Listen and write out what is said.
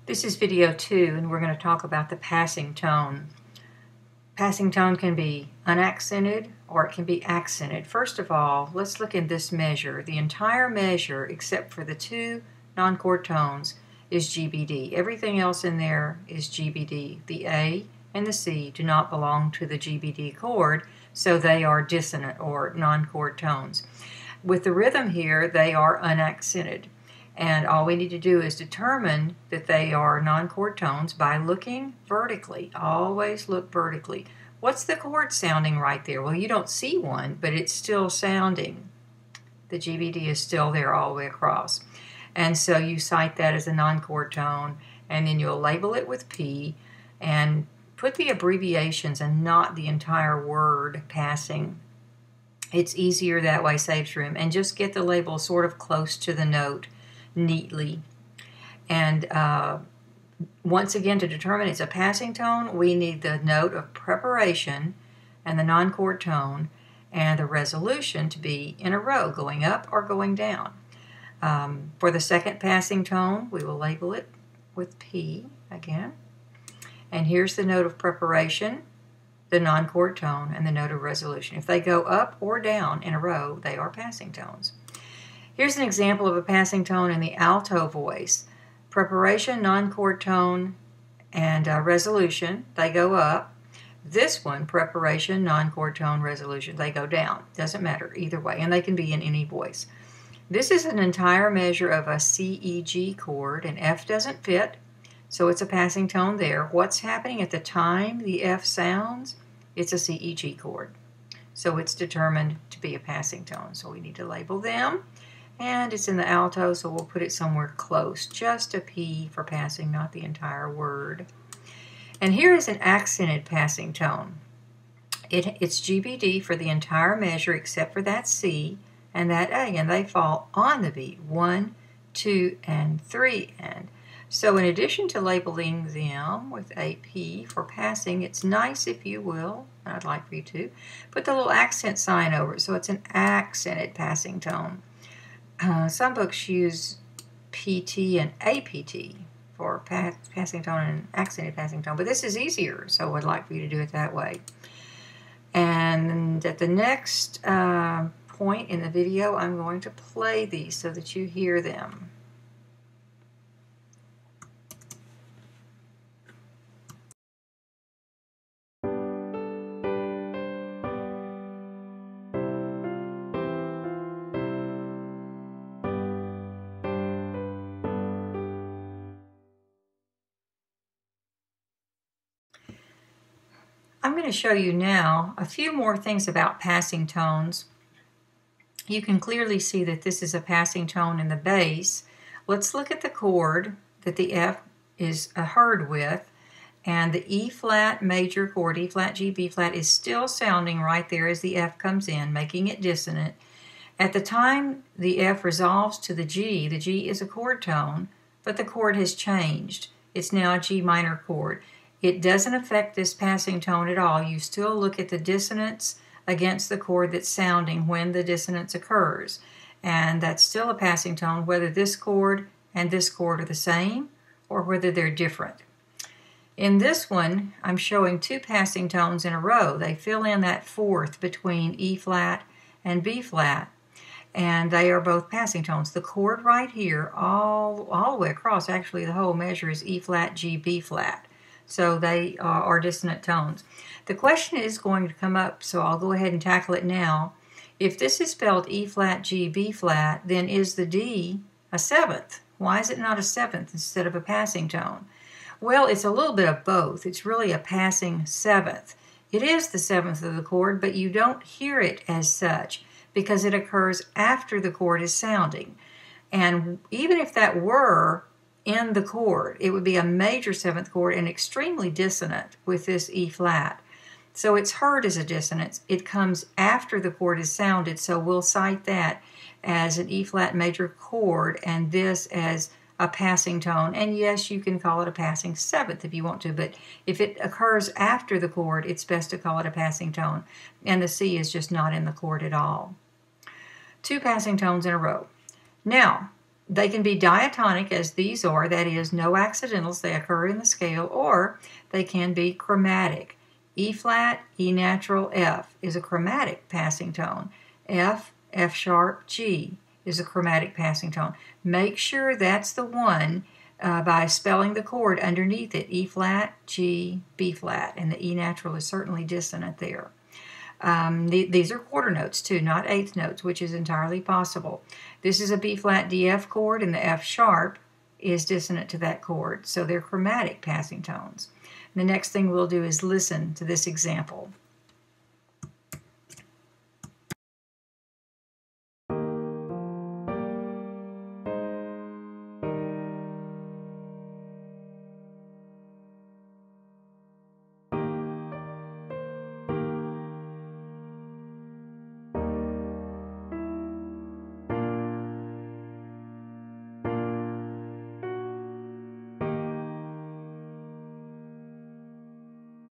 This is video 2, and we're going to talk about the passing tone. Passing tone can be unaccented or it can be accented. First of all, let's look at this measure. The entire measure, except for the two non-chord tones, is GBD. Everything else in there is GBD. The A and the C do not belong to the GBD chord, so they are dissonant or non-chord tones. With the rhythm here, they are unaccented. And all we need to do is determine that they are non-chord tones by looking vertically. Always look vertically. What's the chord sounding right there? Well, you don't see one, but it's still sounding. The GBD is still there all the way across. And so you cite that as a non-chord tone, and then you'll label it with P and put the abbreviations and not the entire word passing. It's easier that way, saves room. And just get the label sort of close to the note neatly. And once again, to determine it's a passing tone, we need the note of preparation and the non-chord tone and the resolution to be in a row, going up or going down. For the second passing tone, we will label it with P again. And here's the note of preparation, the non-chord tone, and the note of resolution. If they go up or down in a row, they are passing tones. Here's an example of a passing tone in the alto voice. Preparation, non-chord tone, and resolution, they go up. This one, preparation, non-chord tone, resolution, they go down. Doesn't matter either way, and they can be in any voice. This is an entire measure of a C, E, G chord, and F doesn't fit, so it's a passing tone there. What's happening at the time the F sounds? It's a C, E, G chord. So it's determined to be a passing tone, so we need to label them. And it's in the alto, so we'll put it somewhere close. Just a P for passing, not the entire word. And here is an accented passing tone. It's GBD for the entire measure except for that C and that A, and they fall on the beat. 1, 2, and 3. And so in addition to labeling them with AP for passing, it's nice, if you will, and I'd like for you to, put the little accent sign over it, so it's an accented passing tone. Some books use PT and APT for passing tone and accented passing tone, but this is easier, so I'd like for you to do it that way. And at the next point in the video, I'm going to play these so that you hear them. I'm going to show you now a few more things about passing tones. You can clearly see that this is a passing tone in the bass. Let's look at the chord that the F is heard with, and the E flat major chord, E flat, G, B flat, is still sounding right there as the F comes in, making it dissonant. At the time the F resolves to the G is a chord tone, but the chord has changed. It's now a G minor chord. It doesn't affect this passing tone at all. You still look at the dissonance against the chord that's sounding when the dissonance occurs. And that's still a passing tone, whether this chord and this chord are the same or whether they're different. In this one, I'm showing two passing tones in a row. They fill in that fourth between E flat and B flat, and they are both passing tones. The chord right here, all the way across, actually the whole measure is E flat, G, B flat. So they are dissonant tones. The question is going to come up, so I'll go ahead and tackle it now. If this is spelled E flat, G, B flat, then is the D a seventh? Why is it not a seventh instead of a passing tone? Well, it's a little bit of both. It's really a passing seventh. It is the seventh of the chord, but you don't hear it as such because it occurs after the chord is sounding. And even if that were in the chord, it would be a major seventh chord and extremely dissonant with this E flat. So it's heard as a dissonance. It comes after the chord is sounded, so we'll cite that as an E flat major chord and this as a passing tone. And yes, you can call it a passing seventh if you want to, but if it occurs after the chord, it's best to call it a passing tone. And the C is just not in the chord at all. Two passing tones in a row. Now, They can be diatonic, as these are, that is, no accidentals, they occur in the scale, or they can be chromatic. E flat, E natural, F is a chromatic passing tone. F, F sharp, G is a chromatic passing tone. Make sure that's the one by spelling the chord underneath it, E flat, G, B flat, and the E natural is certainly dissonant there. These are quarter notes too, not eighth notes, which is entirely possible. This is a B flat DF chord, and the F sharp is dissonant to that chord, so they're chromatic passing tones. And the next thing we'll do is listen to this example.